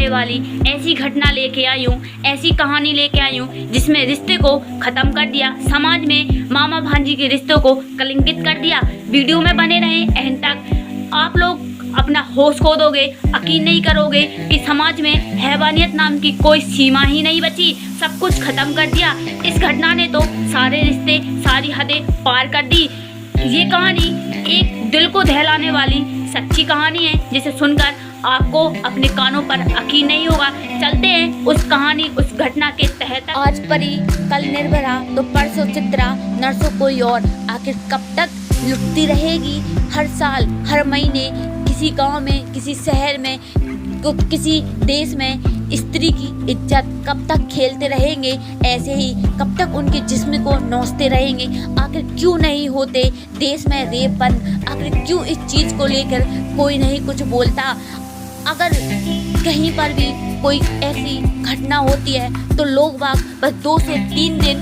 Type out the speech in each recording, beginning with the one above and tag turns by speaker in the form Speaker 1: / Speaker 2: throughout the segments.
Speaker 1: दहलाने वाली ऐसी घटना लेके आई हूँ, ऐसी कहानी लेके आई हूँ जिसमें रिश्ते को ख़त्म कर दिया, समाज में मामा भांजी के रिश्तों को कलंकित कर दिया। वीडियो में बने रहें एंड तक। आप लोग अपना होश खो दोगे, यकीन नहीं करोगे कि समाज में हैवानियत नाम की कोई सीमा ही नहीं बची, सब कुछ खत्म कर दिया। इस घटना ने तो सारे रिश्ते, सारी हदें पार कर दी। ये कहानी एक दिल को दहलाने वाली सच्ची कहानी है जिसे सुनकर आपको अपने कानों पर यकीन नहीं होगा। चलते हैं उस कहानी, उस घटना के तहत। आज परी, कल निर्भरा, तो परसों चित्रा, नरसों कोई और। आखिर कब तक लुटती रहेगी? हर साल, हर महीने किसी गांव में, किसी शहर में, किसी देश में स्त्री की इज्जत कब तक खेलते रहेंगे? ऐसे ही कब तक उनके जिस्म को नोचते रहेंगे? आखिर क्यों नहीं होते देश में रेप बंद? आखिर क्यों इस चीज को लेकर कोई नहीं कुछ बोलता? अगर कहीं पर भी कोई ऐसी घटना होती है तो लोग बाग बस 2 से 3 दिन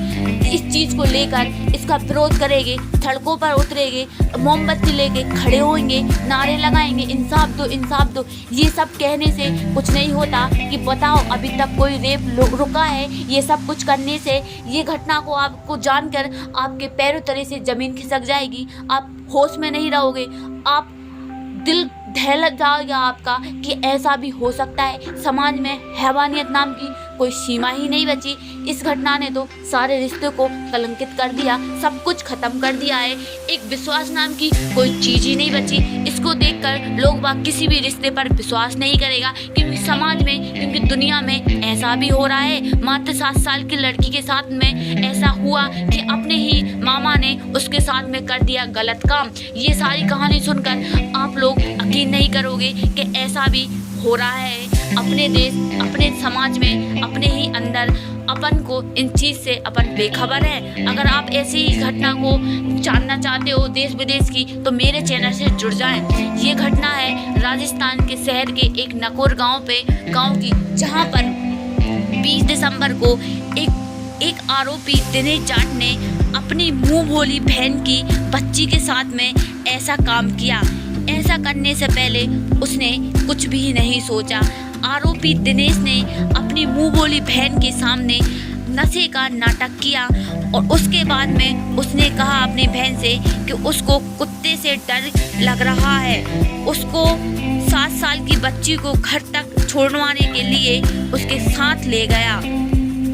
Speaker 1: इस चीज़ को लेकर इसका विरोध करेंगे, सड़कों पर उतरेंगे, मोमबत्ती लेके खड़े होंगे, नारे लगाएंगे, इंसाफ दो, इंसाफ दो। ये सब कहने से कुछ नहीं होता कि बताओ अभी तक कोई रेप रुका है? ये सब कुछ करने से, ये घटना को आपको जानकर आपके पैरों तले से ज़मीन खिसक जाएगी, आप होश में नहीं रहोगे, आप दिल दहल जाएगा आपका कि ऐसा भी हो सकता है। समाज में हैवानियत नाम की कोई सीमा ही नहीं बची। इस घटना ने तो सारे रिश्तों को कलंकित कर दिया, सब कुछ खत्म कर दिया है। एक विश्वास नाम की कोई चीज ही नहीं बची। इसको देखकर लोग बाग किसी भी रिश्ते पर विश्वास नहीं करेगा, क्योंकि समाज में, क्योंकि दुनिया में ऐसा भी हो रहा है। मात्र 7 साल की लड़की के साथ में ऐसा हुआ कि अपने ही मामा ने उसके साथ में कर दिया गलत काम। ये सारी कहानी सुनकर आप लोग यकीन नहीं करोगे कि ऐसा भी हो रहा है अपने देश, अपने समाज में, अपने ही अंदर। अपन को इन चीज़ से अपन बेखबर है। अगर आप ऐसी ही घटना को जानना चाहते हो देश विदेश की, तो मेरे चैनल से जुड़ जाएं। ये घटना है राजस्थान के शहर के एक नकोर गांव की, जहां पर 20 दिसंबर को एक आरोपी दिनेश जाट ने अपनी मुंह भोली बहन की बच्ची के साथ में ऐसा काम किया। ऐसा करने से पहले उसने कुछ भी नहीं सोचा। आरोपी दिनेश ने अपनी मुंह बोली बहन के सामने नशे का नाटक किया और उसके बाद में उसने कहा अपनी बहन से कि उसको कुत्ते से डर लग रहा है। उसको 7 साल की बच्ची को घर तक छोड़वाने के लिए उसके साथ ले गया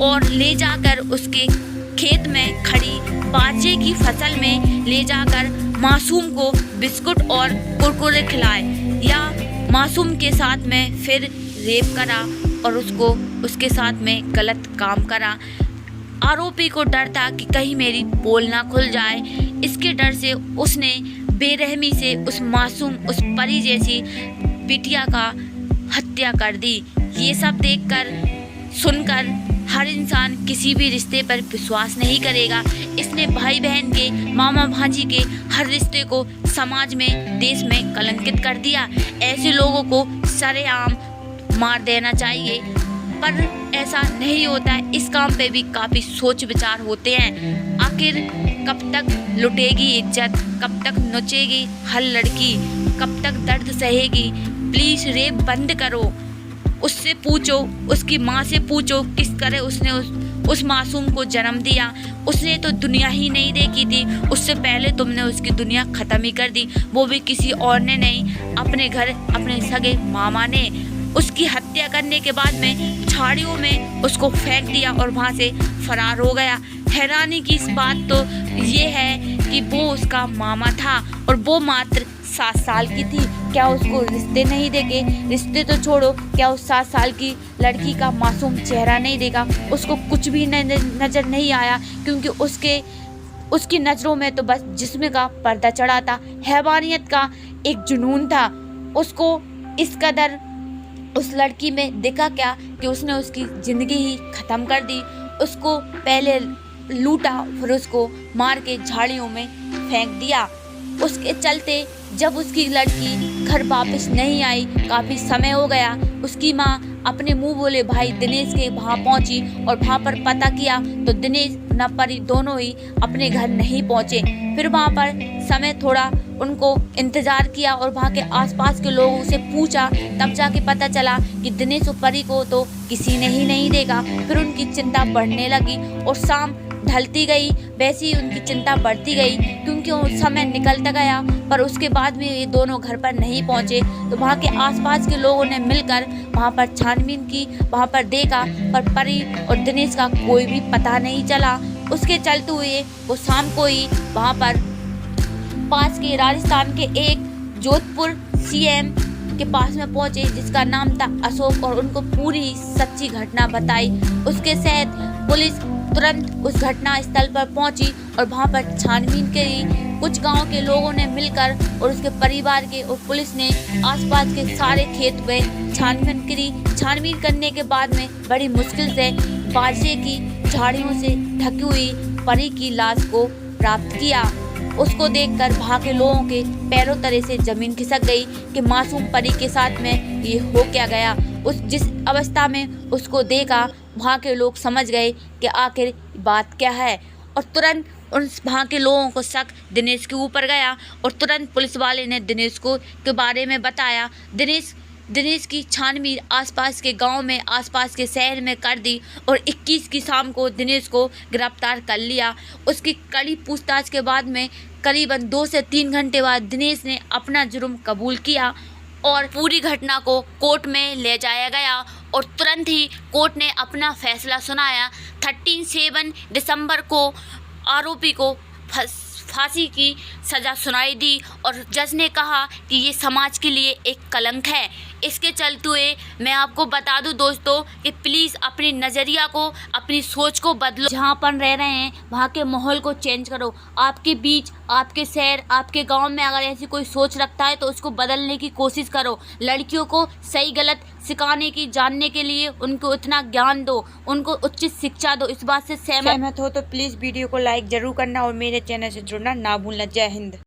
Speaker 1: और ले जाकर उसके खेत में खड़ी बाजरे की फसल में ले जाकर मासूम को बिस्कुट और कुरकुरे खिलाए या मासूम के साथ में फिर रेप करा और उसके साथ में गलत काम करा। आरोपी को डर था कि कहीं मेरी पोल ना खुल जाए। इसके डर से उसने बेरहमी से उस मासूम, उस परी जैसी बिटिया का हत्या कर दी। ये सब देखकर, सुनकर हर इंसान किसी भी रिश्ते पर विश्वास नहीं करेगा। इसने भाई बहन के, मामा भांजी के हर रिश्ते को समाज में, देश में कलंकित कर दिया। ऐसे लोगों को सरेआम मार देना चाहिए, पर ऐसा नहीं होता है। इस काम पे भी काफ़ी सोच विचार होते हैं। आखिर कब तक लुटेगी इज्जत, कब तक नोचेगी हर लड़की, कब तक दर्द सहेगी? प्लीज़ रेप बंद करो। उससे पूछो, उसकी माँ से पूछो किस तरह उसने उस मासूम को जन्म दिया। उसने तो दुनिया ही नहीं देखी थी, उससे पहले तुमने उसकी दुनिया ख़त्म ही कर दी। वो भी किसी और ने नहीं, अपने घर, अपने सगे मामा ने। उसकी हत्या करने के बाद में झाड़ियों में उसको फेंक दिया और वहाँ से फरार हो गया। हैरानी की इस बात तो ये है कि वो उसका मामा था और वो मात्र 7 साल की थी। क्या उसको रिश्ते नहीं देखे? रिश्ते तो छोड़ो, क्या उस 7 साल की लड़की का मासूम चेहरा नहीं देखा? उसको कुछ भी नज़र नहीं आया, क्योंकि उसकी नज़रों में तो बस जिस्म का पर्दा चढ़ा था। हैवानियत का एक जुनून था। उसको इस कदर उस लड़की में दिखा क्या कि उसने उसकी ज़िंदगी ही ख़त्म कर दी। उसको पहले लूटा, फिर उसको मार के झाड़ियों में फेंक दिया। उसके चलते जब उसकी लड़की घर वापस नहीं आई, काफ़ी समय हो गया, उसकी माँ अपने मुंह बोले भाई दिनेश के वहाँ पहुँची और वहाँ पर पता किया तो दिनेश न परी दोनों ही अपने घर नहीं पहुँचे। फिर वहाँ पर समय थोड़ा उनको इंतज़ार किया और वहाँ के आसपास के लोगों से पूछा, तब जाके पता चला कि दिनेश और परी को तो किसी ने ही नहीं देखा। फिर उनकी चिंता बढ़ने लगी और शाम ढलती गई, वैसे ही उनकी चिंता बढ़ती गई क्योंकि वो समय निकलता गया। पर उसके बाद भी ये दोनों घर पर नहीं पहुँचे, तो वहाँ के आसपास के लोगों ने मिलकर वहाँ पर छानबीन की, वहाँ पर देखा, पर परी और दिनेश का कोई भी पता नहीं चला। उसके चलते हुए वो शाम को ही वहाँ पर पास के राजस्थान के एक जोधपुर सीएम के पास में पहुंचे जिसका नाम था अशोक, और उनको पूरी सच्ची घटना बताई। उसके साथ पुलिस तुरंत उस घटना स्थल पर पहुंची और वहां पर छानबीन करी। कुछ गांव के लोगों ने मिलकर और उसके परिवार के और पुलिस ने आसपास के सारे खेत में छानबीन करी। छानबीन करने के बाद में बड़ी मुश्किल से बाजरे की झाड़ियों से ढकी हुई परी की लाश को प्राप्त किया। उसको देखकर वहाँ के लोगों के पैरों तले से जमीन खिसक गई कि मासूम परी के साथ में ये हो क्या गया। उस जिस अवस्था में उसको देखा, वहाँ के लोग समझ गए कि आखिर बात क्या है, और तुरंत उन वहाँ के लोगों को शक दिनेश के ऊपर गया और तुरंत पुलिस वाले ने दिनेश को के बारे में बताया। दिनेश की छानबीन आसपास के गांव में, आसपास के शहर में कर दी और 21 की शाम को दिनेश को गिरफ्तार कर लिया। उसकी कड़ी पूछताछ के बाद में करीबन 2 से 3 घंटे बाद दिनेश ने अपना जुर्म कबूल किया और पूरी घटना को कोर्ट में ले जाया गया और तुरंत ही कोर्ट ने अपना फैसला सुनाया। 7 दिसंबर को आरोपी को फांसी की सज़ा सुनाई दी और जज ने कहा कि ये समाज के लिए एक कलंक है। इसके चलते हुए मैं आपको बता दूं दोस्तों कि प्लीज़ अपनी नज़रिया को, अपनी सोच को बदलो। जहाँ पर रह रहे हैं वहाँ के माहौल को चेंज करो। आपके बीच, आपके शहर, आपके गांव में अगर ऐसी कोई सोच रखता है तो उसको बदलने की कोशिश करो। लड़कियों को सही गलत सिखाने की, जानने के लिए उनको इतना ज्ञान दो, उनको उचित शिक्षा दो। इस बात से सहमत हो तो प्लीज़ वीडियो को लाइक ज़रूर करना और मेरे चैनल से जुड़ना ना भूलना। जय हिंद।